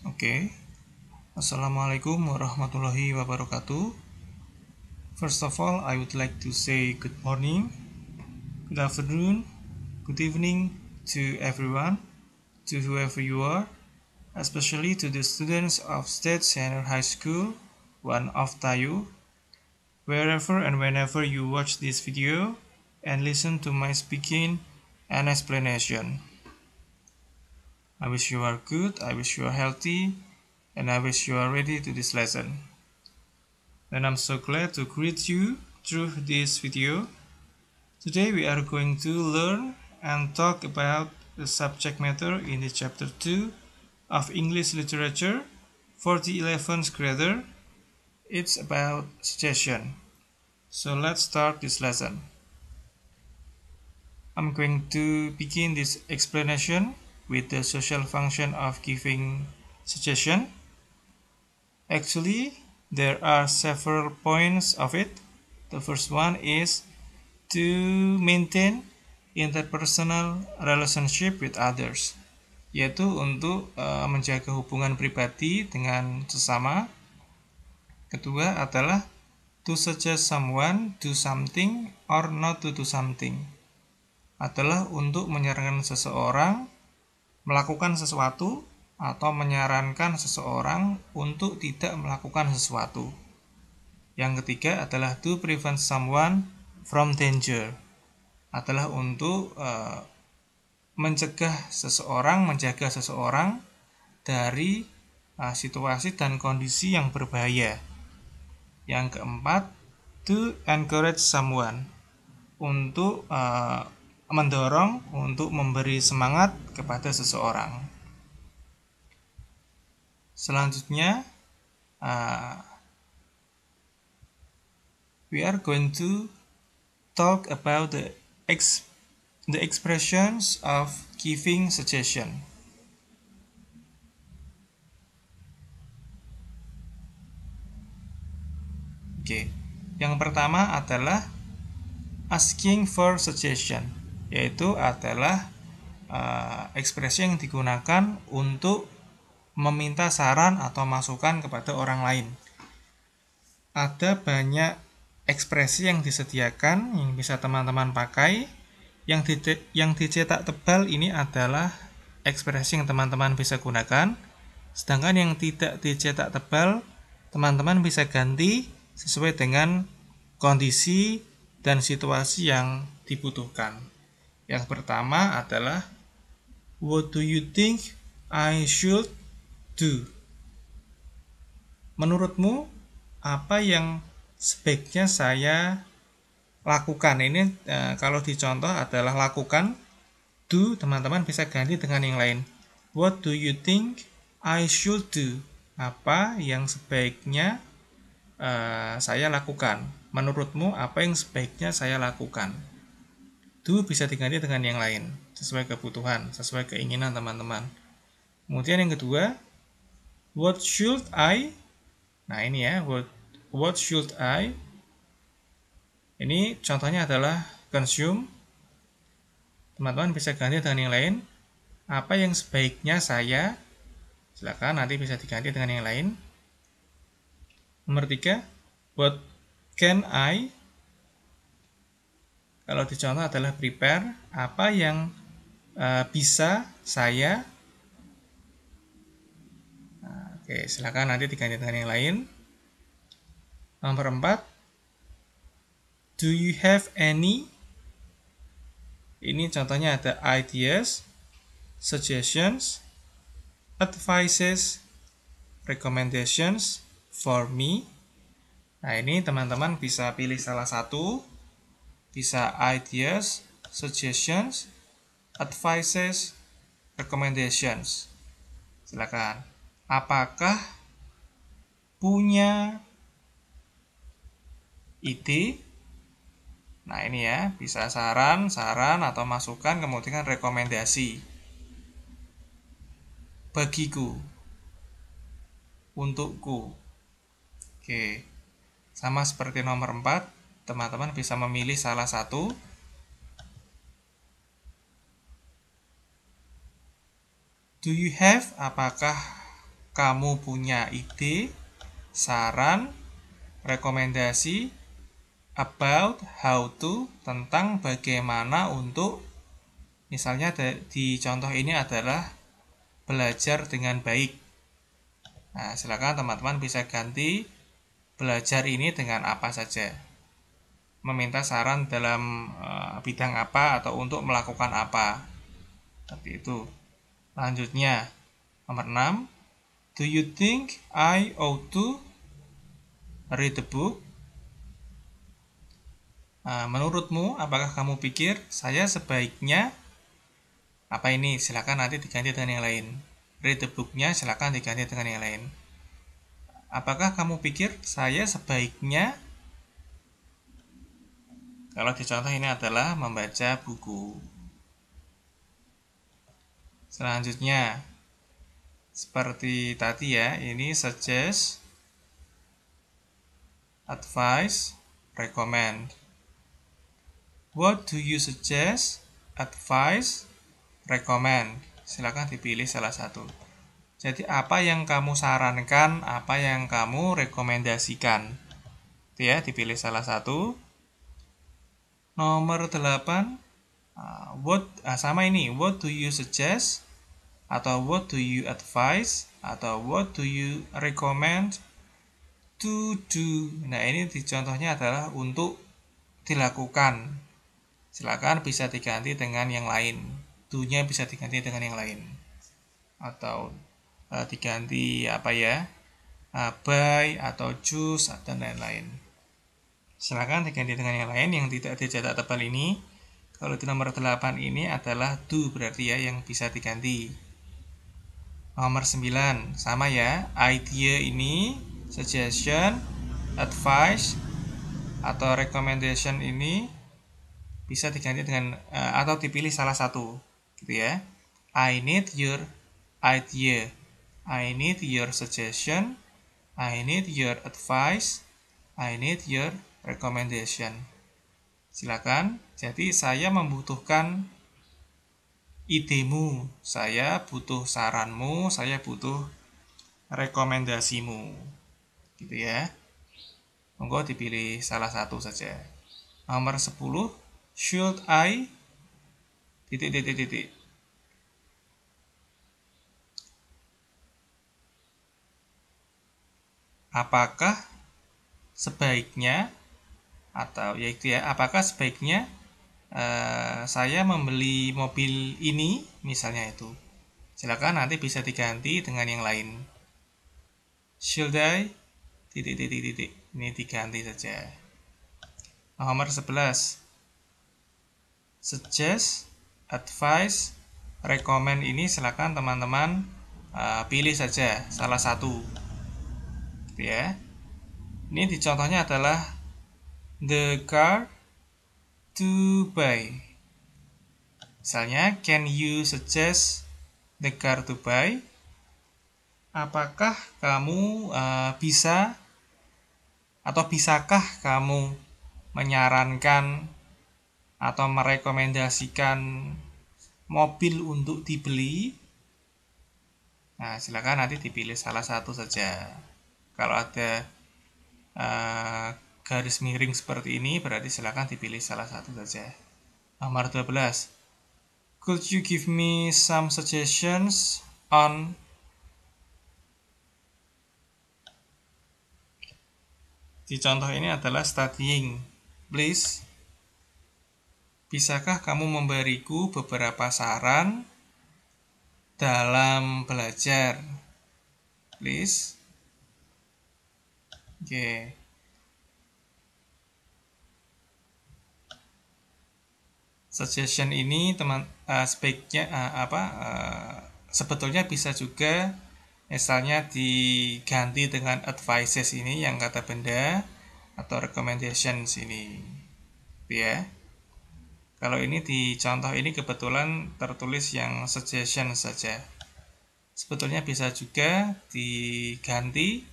Oke. Assalamualaikum warahmatullahi wabarakatuh. First of all, I would like to say good morning, good afternoon, good evening to everyone, to whoever you are, especially to the students of State Senior High School 1 of Tayu, wherever and whenever you watch this video and listen to my speaking and explanation. I wish you are good, I wish you are healthy, and I wish you are ready to this lesson. And I'm so glad to greet you through this video. Today we are going to learn and talk about the subject matter in the chapter 2 of English literature for the 11th grader. It's about suggestion. So let's start this lesson. I'm going to begin this explanation with the social function of giving suggestion. Actually, there are several points of it. The first one is to maintain interpersonal relationship with others, yaitu untuk menjaga hubungan pribadi dengan sesama. Kedua adalah to suggest someone do something or not to do something, adalah untuk menyarankan seseorang melakukan sesuatu atau menyarankan seseorang untuk tidak melakukan sesuatu. Yang ketiga adalah to prevent someone from danger, adalah untuk mencegah seseorang, menjaga seseorang dari situasi dan kondisi yang berbahaya. Yang keempat, to encourage someone, untuk mendorong, untuk memberi semangat kepada seseorang. Selanjutnya, we are going to talk about the expressions of giving suggestion. Oke, yang pertama adalah asking for suggestion, yaitu adalah ekspresi yang digunakan untuk meminta saran atau masukan kepada orang lain. Ada banyak ekspresi yang disediakan yang bisa teman-teman pakai. Yang dicetak tebal ini adalah ekspresi yang teman-teman bisa gunakan. Sedangkan yang tidak dicetak tebal, teman-teman bisa ganti sesuai dengan kondisi dan situasi yang dibutuhkan. Yang pertama adalah what do you think I should do? Menurutmu apa yang sebaiknya saya lakukan? Ini kalau dicontoh adalah lakukan. Do teman-teman bisa ganti dengan yang lain. What do you think I should do? Apa yang sebaiknya saya lakukan? Menurutmu apa yang sebaiknya saya lakukan? Do bisa diganti dengan yang lain sesuai kebutuhan, sesuai keinginan teman-teman. Kemudian yang kedua, what should I? Nah ini ya, what should I? Ini contohnya adalah consume. Teman-teman bisa ganti dengan yang lain. Apa yang sebaiknya saya? Silakan nanti bisa diganti dengan yang lain. Nomor 3, what can I? Kalau dicontoh adalah prepare. Apa yang bisa saya? Oke, silakan nanti diganti dengan yang lain. Nomor 4, do you have any? Ini contohnya ada ideas, suggestions, advices, recommendations for me. Nah, ini teman-teman bisa pilih salah satu. Bisa ideas, suggestions, advices, recommendations. Silakan. Apakah punya ide? Nah ini ya, bisa saran atau masukan, kemudian rekomendasi. Bagiku, untukku. Oke, sama seperti nomor 4, teman-teman bisa memilih salah satu. Do you have? Apakah kamu punya ide, saran, rekomendasi about how to, tentang bagaimana untuk, misalnya di contoh ini adalah belajar dengan baik. Nah, silakan teman-teman bisa ganti belajar ini dengan apa saja. Meminta saran dalam bidang apa atau untuk melakukan apa. Seperti itu. Lanjutnya, nomor 6. Do you think I ought to read the book? Menurutmu, apakah kamu pikir saya sebaiknya apa ini? Silakan nanti diganti dengan yang lain. Read the book-nya silakan diganti dengan yang lain. Apakah kamu pikir saya sebaiknya? Kalau di contoh ini adalah membaca buku. Selanjutnya, seperti tadi ya, ini suggest, advise, recommend. What do you suggest, advise, recommend? Silakan dipilih salah satu. Jadi apa yang kamu sarankan, apa yang kamu rekomendasikan. Itu ya, dipilih salah satu. Nomor 8. Sama ini, what do you suggest, atau what do you advise, atau what do you recommend to do. Nah, ini contohnya adalah untuk dilakukan. Silakan bisa diganti dengan yang lain. Do-nya bisa diganti dengan yang lain. Atau diganti apa ya? Buy atau choose dan lain-lain. Silakan diganti dengan yang lain yang tidak dicetak tebal ini. Kalau di nomor 8 ini adalah do berarti ya yang bisa diganti. Nomor 9 sama ya, idea ini, suggestion, advice atau recommendation ini bisa diganti dengan atau dipilih salah satu gitu ya. I need your idea, I need your suggestion, I need your advice, I need your recommendation. Silakan. Jadi saya membutuhkan idemu, saya butuh saranmu, saya butuh rekomendasimu. Gitu ya. Monggo dipilih salah satu saja. Nomor 10, should I titik. Apakah sebaiknya, atau yaitu ya, apakah sebaiknya saya membeli mobil ini, misalnya itu. Silakan nanti bisa diganti dengan yang lain. Should I titik. Ini diganti saja. Nomor 11. Suggest, advice, recommend ini silakan teman-teman pilih saja salah satu. Gitu ya. Ini di contohnya adalah the car to buy. Misalnya, can you suggest the car to buy? Apakah kamu bisa atau bisakah kamu menyarankan atau merekomendasikan mobil untuk dibeli? Nah, silakan nanti dipilih salah satu saja. Kalau ada garis miring seperti ini, berarti silakan dipilih salah satu saja. Nomor 12. Could you give me some suggestions on di contoh ini adalah studying. Please, bisakah kamu memberiku beberapa saran dalam belajar? Please. Oke. Suggestion ini sebaiknya sebetulnya bisa juga misalnya diganti dengan advices ini yang kata benda atau recommendations ini. Ya. Kalau ini di contoh ini kebetulan tertulis yang suggestion saja. Sebetulnya bisa juga diganti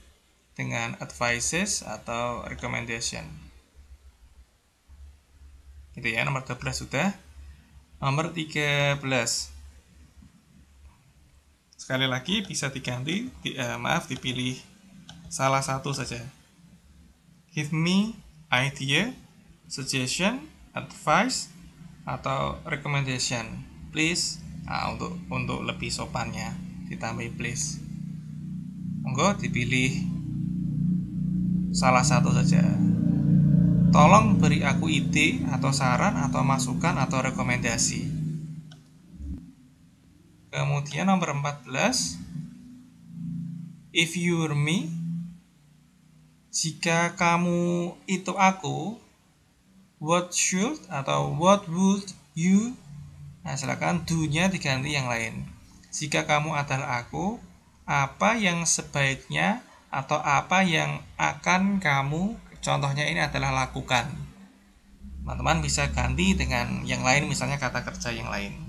dengan advices atau recommendation. Gitu ya, nomor 12 sudah. Nomor 13. Sekali lagi bisa diganti, dipilih salah satu saja. Give me idea, suggestion, advice, atau recommendation, please. Nah, untuk lebih sopannya ditambah please. Monggo dipilih salah satu saja. Tolong beri aku ide atau saran atau masukan atau rekomendasi. Kemudian nomor 14, if you were me, jika kamu itu aku, what should atau what would you. Nah, silakan do-nya diganti yang lain. Jika kamu adalah aku, apa yang sebaiknya atau apa yang akan kamu, contohnya ini adalah lakukan. Teman-teman bisa ganti dengan yang lain, misalnya kata kerja yang lain.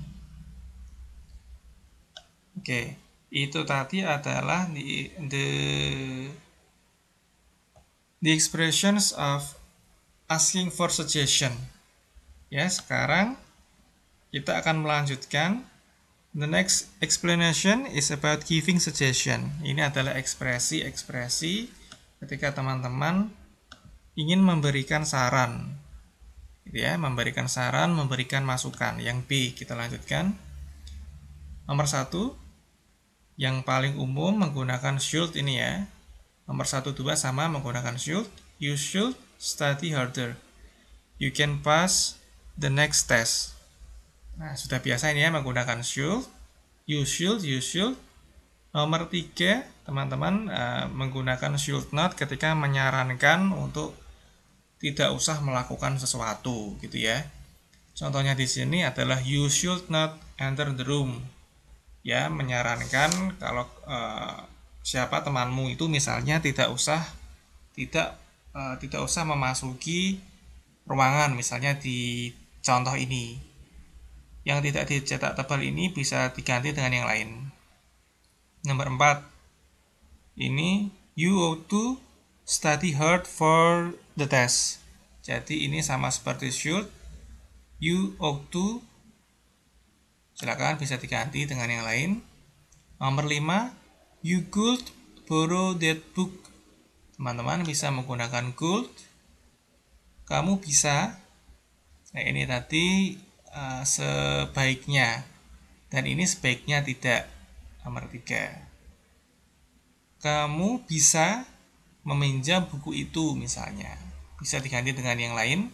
Oke, itu tadi adalah the expressions of asking for suggestion. Ya, sekarang kita akan melanjutkan. The next explanation is about giving suggestion. Ini adalah ekspresi-ekspresi ketika teman-teman ingin memberikan saran. Gitu ya, memberikan saran, memberikan masukan. Yang B kita lanjutkan. Nomor 1, yang paling umum menggunakan should ini ya. Nomor 1, 2 sama menggunakan should. You should study harder. You can pass the next test. Nah, sudah biasa ini ya menggunakan should. You should. Nomor 3, teman-teman menggunakan should not ketika menyarankan untuk tidak usah melakukan sesuatu gitu ya. Contohnya di sini adalah you should not enter the room. Ya, menyarankan kalau siapa temanmu itu misalnya tidak usah memasuki ruangan, misalnya di contoh ini. Yang tidak dicetak tebal ini bisa diganti dengan yang lain. Nomor 4, ini you ought to study hard for the test. Jadi ini sama seperti should. You ought to, silakan bisa diganti dengan yang lain. Nomor 5, you could borrow that book. Teman-teman bisa menggunakan could. Kamu bisa. Nah, ini tadi sebaiknya. Dan ini sebaiknya tidak. Nomor 3. Kamu bisa meminjam buku itu misalnya. Bisa diganti dengan yang lain.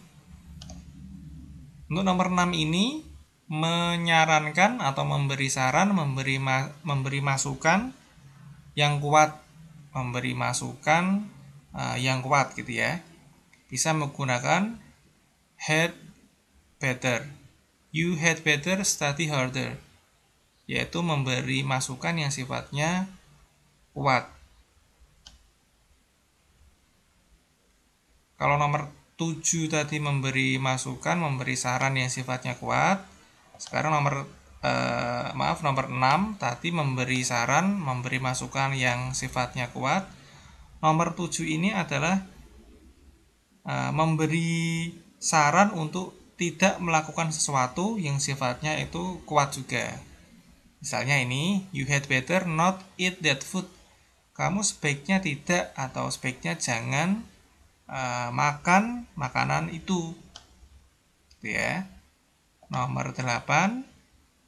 Untuk nomor 6 ini menyarankan atau memberi saran, memberi masukan yang kuat, memberi masukan yang kuat gitu ya. Bisa menggunakan had better. You had better study harder. Yaitu memberi masukan yang sifatnya kuat. Kalau nomor 7 tadi memberi masukan, memberi saran yang sifatnya kuat. Sekarang nomor 6 tadi memberi saran, memberi masukan yang sifatnya kuat. Nomor 7 ini adalah memberi saran untuk tidak melakukan sesuatu yang sifatnya itu kuat juga. Misalnya ini, you had better not eat that food. Kamu sebaiknya tidak atau sebaiknya jangan makan makanan itu. Gitu ya. Nomor 8,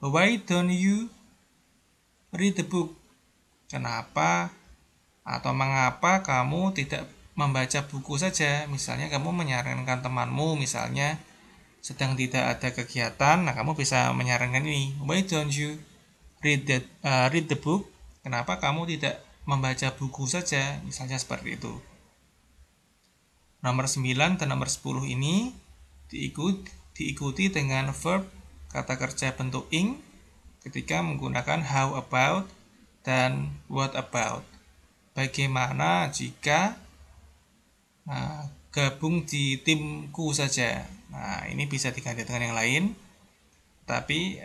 why don't you read the book? Kenapa atau mengapa kamu tidak membaca buku saja? Misalnya kamu menyarankan temanmu misalnya sedang tidak ada kegiatan, nah kamu bisa menyarankan ini, why don't you read the book? Kenapa kamu tidak membaca buku saja? Misalnya seperti itu. Nomor 9 dan nomor 10 ini diikuti dengan verb kata kerja bentuk ing ketika menggunakan how about dan what about. Bagaimana jika gabung di timku saja. Nah, ini bisa diganti dengan yang lain. Tapi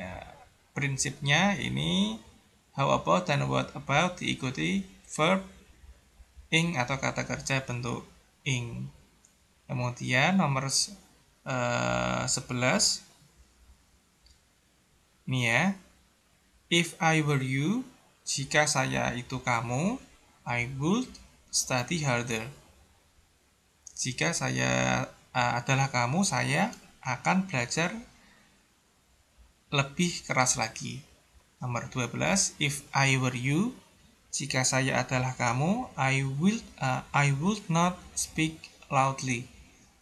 prinsipnya ini how about dan what about diikuti verb ing atau kata kerja bentuk ing. Kemudian nomor 11 ini ya, if I were you, Jika saya itu kamu, I would study harder. Jika saya adalah kamu, saya akan belajar lebih keras lagi. Nomor 12, if I were you, jika saya adalah kamu, I would not speak loudly.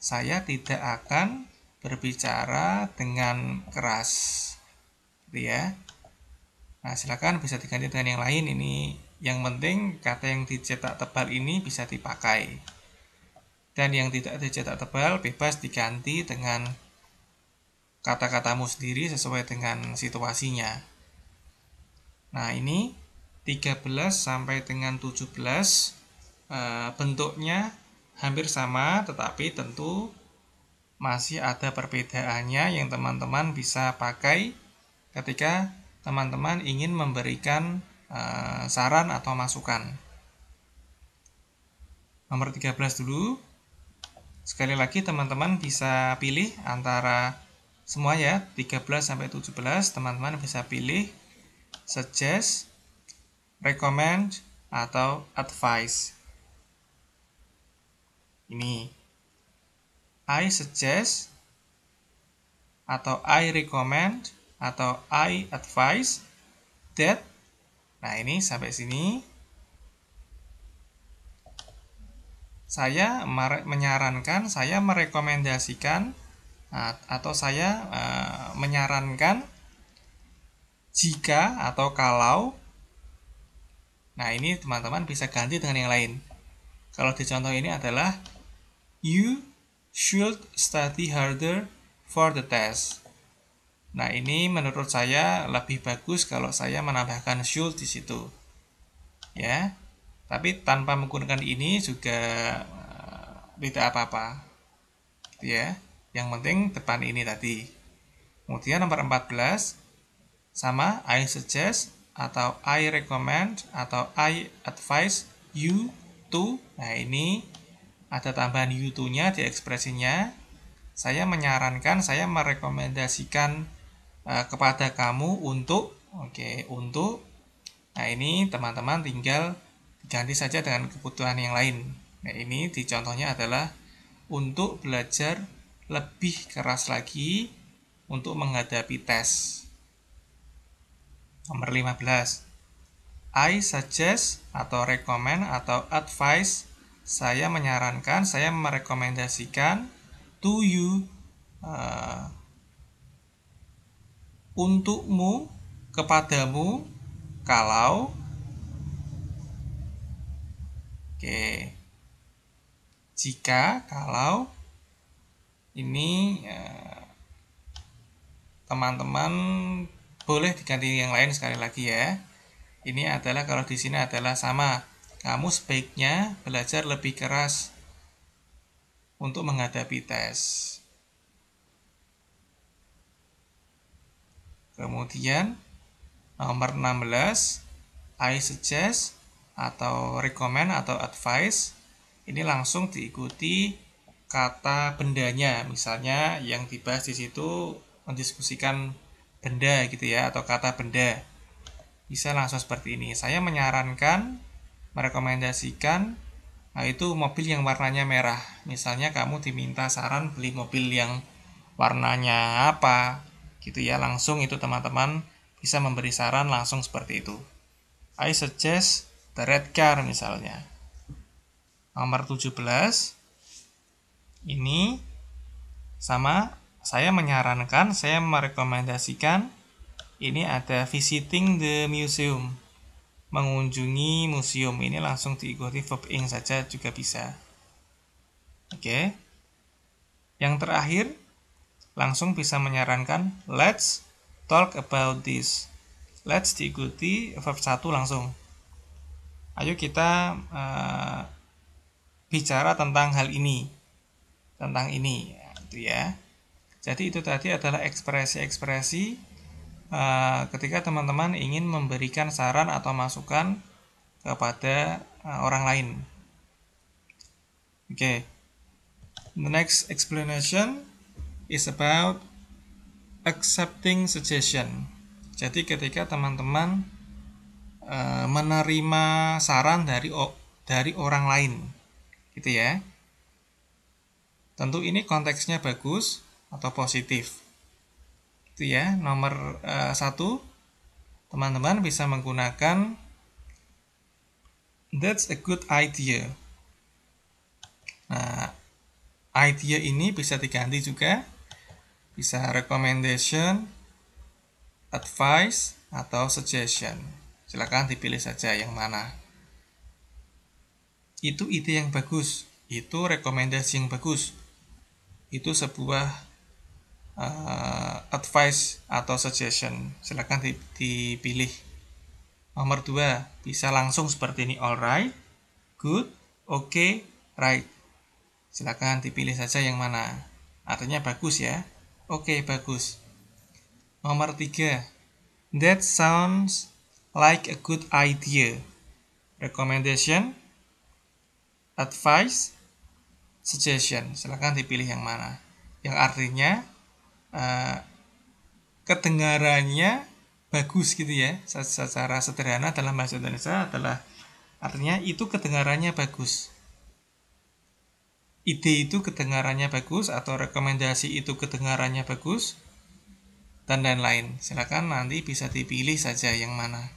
Saya tidak akan berbicara dengan keras. Gitu ya. Nah, silakan bisa diganti dengan yang lain. Ini yang penting kata yang dicetak tebal ini bisa dipakai. Dan yang tidak dicetak tebal bebas diganti dengan kata-katamu sendiri sesuai dengan situasinya. Nah, ini 13 sampai dengan 17 bentuknya hampir sama, tetapi tentu masih ada perbedaannya yang teman-teman bisa pakai ketika teman-teman ingin memberikan saran atau masukan. Nomor 13 dulu. Sekali lagi teman-teman bisa pilih antara semua ya, 13 sampai 17 teman-teman bisa pilih suggest, recommend, atau advise. Ini I suggest, atau I recommend, atau I advise that. Nah, ini sampai sini saya menyarankan, saya merekomendasikan, atau saya menyarankan jika atau kalau. Nah, ini teman-teman bisa ganti dengan yang lain. Kalau di contoh ini adalah you should study harder for the test. Nah, ini menurut saya lebih bagus kalau saya menambahkan should di situ. Ya. Tapi tanpa menggunakan ini juga tidak apa-apa. Ya. Yang penting depan ini tadi. Kemudian nomor 14 sama I suggest, atau I recommend, atau I advise you to. Nah, ini ada tambahan you to-nya di ekspresinya. Saya menyarankan, saya merekomendasikan kepada kamu untuk, untuk. Nah, ini teman-teman tinggal diganti saja dengan kebutuhan yang lain. Nah, ini di contohnya adalah untuk belajar lebih keras lagi untuk menghadapi tes. Nomor 15. I suggest, atau recommend, atau advise, saya menyarankan, saya merekomendasikan to you, untukmu, kepadamu, kalau jika, kalau ini teman-teman boleh diganti yang lain sekali lagi ya. Ini adalah kalau di sini adalah sama. Kamu sebaiknya belajar lebih keras untuk menghadapi tes. Kemudian nomor 16, I suggest, atau recommend, atau advise. Ini langsung diikuti kata bendanya. Misalnya yang dibahas di situ mendiskusikan benda gitu ya, atau kata benda. Bisa langsung seperti ini. Saya menyarankan, merekomendasikan, itu mobil yang warnanya merah. Misalnya kamu diminta saran beli mobil yang warnanya apa, gitu ya. Langsung itu teman-teman bisa memberi saran langsung seperti itu. I suggest the red car misalnya. Nomor 17. Ini sama, saya menyarankan, saya merekomendasikan. Ini ada visiting the museum, mengunjungi museum. Ini langsung diikuti verb ing saja juga bisa. Oke. Yang terakhir, langsung bisa menyarankan let's talk about this. Let's diikuti verb 1 langsung. Ayo kita bicara tentang hal ini. Tentang ini, gitu ya. Jadi itu tadi adalah ekspresi-ekspresi ketika teman-teman ingin memberikan saran atau masukan kepada orang lain. Oke. The next explanation is about accepting suggestion. Jadi ketika teman-teman menerima saran dari orang lain, gitu ya. Tentu ini konteksnya bagus atau positif. Itu ya, nomor 1, teman-teman bisa menggunakan that's a good idea. Nah, idea ini bisa diganti juga, bisa recommendation, advice, atau suggestion. Silakan dipilih saja yang mana. Itu ide yang bagus, itu rekomendasi yang bagus, itu sebuah advice atau suggestion. Silakan dipilih. Nomor 2, bisa langsung seperti ini, alright, good, okay, right. Silakan dipilih saja yang mana. Artinya bagus ya. Oke, bagus. Nomor 3, that sounds like a good idea. Recommendation, advice, suggestion. Silakan dipilih yang mana. Yang artinya kedengarannya bagus gitu ya. Secara sederhana dalam bahasa Indonesia adalah artinya itu kedengarannya bagus. Ide itu kedengarannya bagus atau rekomendasi itu kedengarannya bagus dan lain-lain. Silakan nanti bisa dipilih saja yang mana.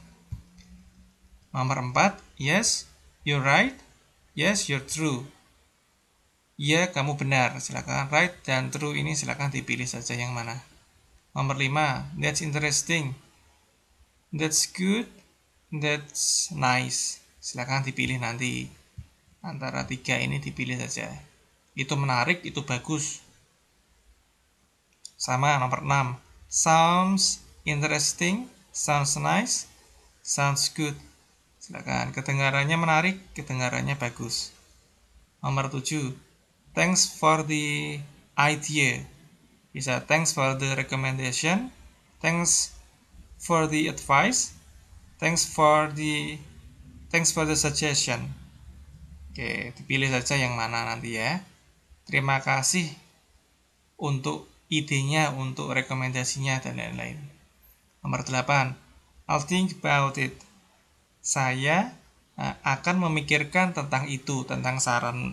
Nomor 4, yes, you're right. Yes, you're true. Ya, kamu benar. Silakan right dan true ini silakan dipilih saja yang mana. Nomor 5, that's interesting. That's good. That's nice. Silakan dipilih nanti. Antara 3 ini dipilih saja. Itu menarik, itu bagus. Sama nomor 6. Sounds interesting, sounds nice, sounds good. Silakan, kedengarannya menarik, kedengarannya bagus. Nomor 7. Thanks for the idea. Bisa thanks for the recommendation, thanks for the advice, thanks for the suggestion. Oke, dipilih saja yang mana nanti ya. Terima kasih untuk idenya, untuk rekomendasinya, dan lain-lain. Nomor 8, I'll think about it. Saya akan memikirkan tentang itu, tentang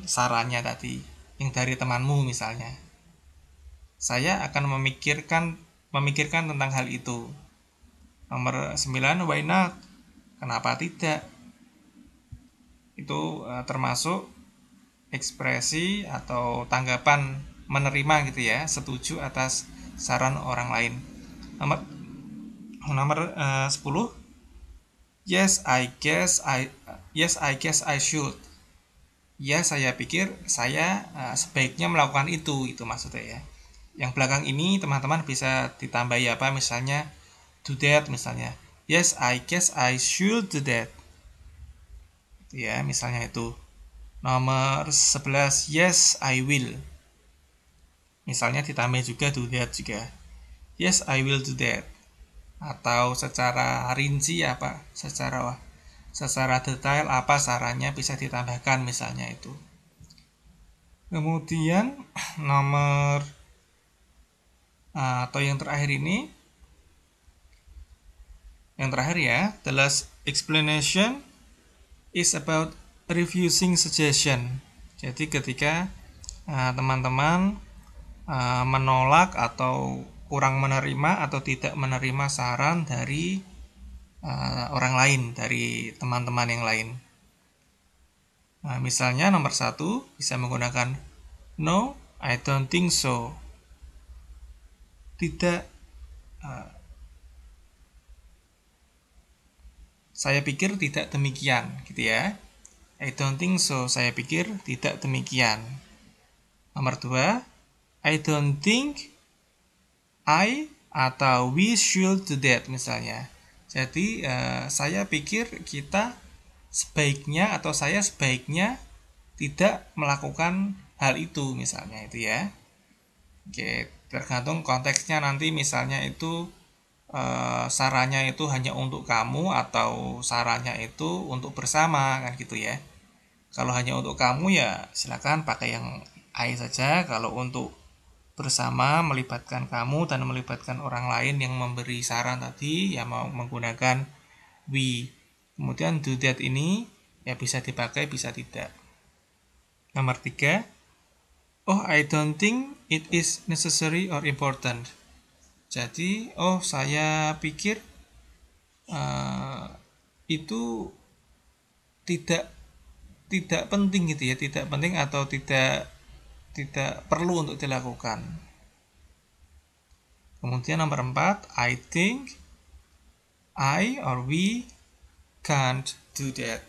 sarannya tadi, yang dari temanmu misalnya. Saya akan memikirkan tentang hal itu. Nomor 9, why not? Kenapa tidak? Itu termasuk ekspresi atau tanggapan menerima gitu ya, setuju atas saran orang lain. Nomor 10, yes I guess I should. Ya, saya pikir saya sebaiknya melakukan itu maksudnya ya. Yang belakang ini teman-teman bisa ditambahi apa, misalnya do that misalnya. Yes I guess I should do that. Ya, misalnya itu. Nomor 11, yes I will. Misalnya ditambah juga do that juga. Yes I will do that. Atau secara rinci apa, secara detail apa sarannya bisa ditambahkan misalnya itu. Kemudian nomor atau yang terakhir ini, yang terakhir ya, the last explanation is about refusing suggestion. Jadi ketika teman-teman menolak atau kurang menerima atau tidak menerima saran dari orang lain, dari teman-teman yang lain. Nah, misalnya nomor 1 bisa menggunakan no, I don't think so. Tidak, saya pikir tidak demikian, gitu ya. I don't think so, saya pikir tidak demikian. Nomor 2, I don't think I atau we should do that misalnya. Jadi saya pikir kita sebaiknya atau saya sebaiknya tidak melakukan hal itu misalnya itu ya. Oke, tergantung konteksnya nanti, misalnya itu sarannya itu hanya untuk kamu atau sarannya itu untuk bersama kan gitu ya. Kalau hanya untuk kamu ya silakan pakai yang I saja. Kalau untuk bersama melibatkan kamu dan melibatkan orang lain yang memberi saran tadi ya mau menggunakan we. Kemudian do that ini ya bisa dipakai, bisa tidak. Nomor 3, oh I don't think it is necessary or important. Jadi, oh saya pikir itu tidak tidak penting gitu ya, tidak penting atau tidak perlu untuk dilakukan. Kemudian nomor 4, I think I or we can't do that.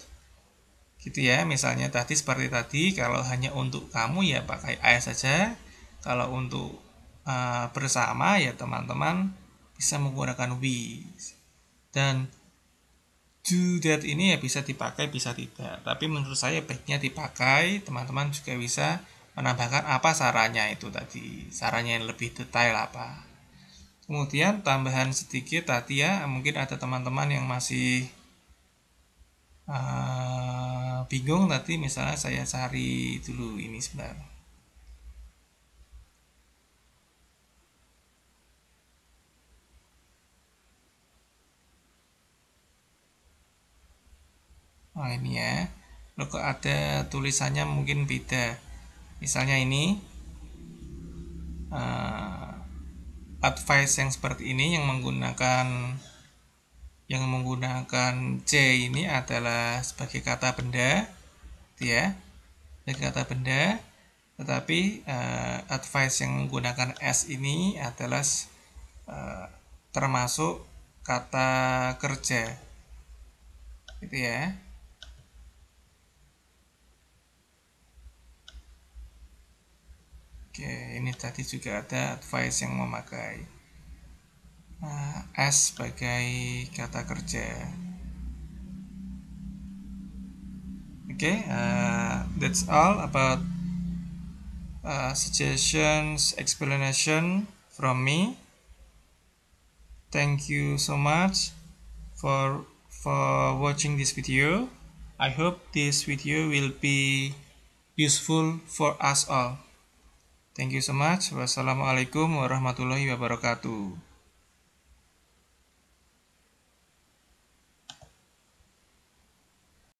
Gitu ya, misalnya tadi seperti tadi, kalau hanya untuk kamu ya pakai I saja. Kalau untuk bersama ya teman-teman bisa menggunakan we. Dan do that ini ya bisa dipakai, bisa tidak. Tapi menurut saya baiknya dipakai. Teman-teman juga bisa menambahkan apa sarannya itu tadi. Sarannya yang lebih detail apa. Kemudian tambahan sedikit tadi ya, mungkin ada teman-teman yang masih bingung tadi, misalnya saya cari dulu ini sebentar. Oh ini ya, loh kok ada tulisannya mungkin beda. Misalnya ini advice yang seperti ini yang menggunakan C ini adalah sebagai kata benda, ya, sebagai kata benda. Tetapi advice yang menggunakan S ini adalah termasuk kata kerja, gitu ya. Oke, ini tadi juga ada advice yang memakai S sebagai kata kerja. Oke, that's all about suggestions, explanation from me. Thank you so much for watching this video. I hope this video will be useful for us all. Thank you so much. Wassalamualaikum warahmatullahi wabarakatuh.